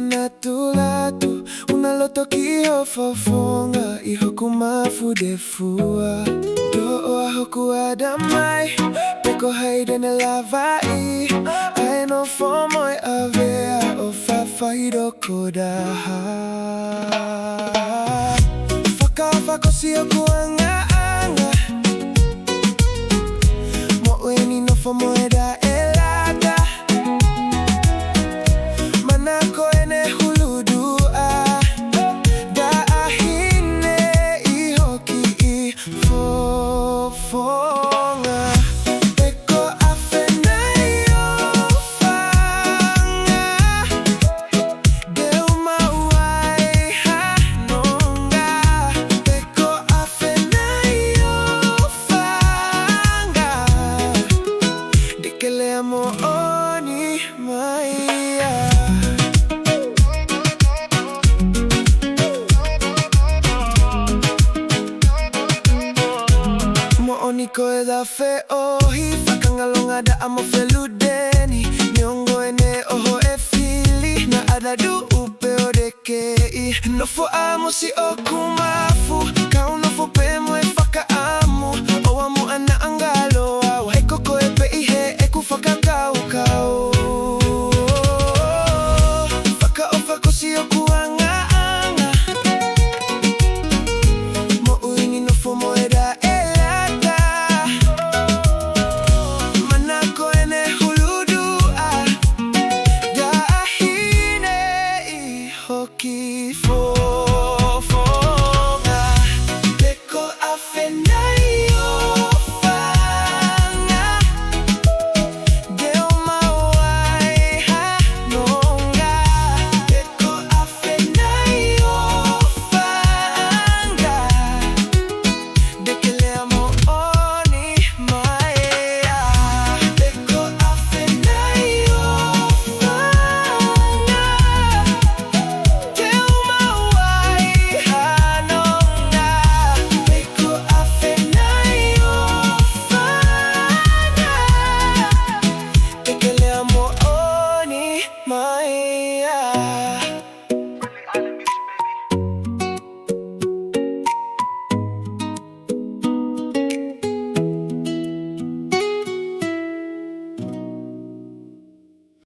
na tulatu unaloto Hiva Fakatonga ihoku mafudefua do ahoku adamai peko haide ne lavai ai no fomoi avea o fafaido kodaha fakafakosi okuanga anga mo weni no fomoi da elada manako ene huludua da ahine ihoki ifofonga eko afenayo fanga deuma uai hanonga eko afenayo fanga dekele amo oni maya. Oniko eda fe ohi Fakangalonga da amo feludeni Nyongo ene oho e fili Na adadu upe odekei Nofo amo si okumafu Kau nofo pemo e faka amu Owamu ana angalo awa Eko koe pe ihe eku faka kau kau Faka ofa kosi okuanga anga Mo uini nofo moeda hoki fo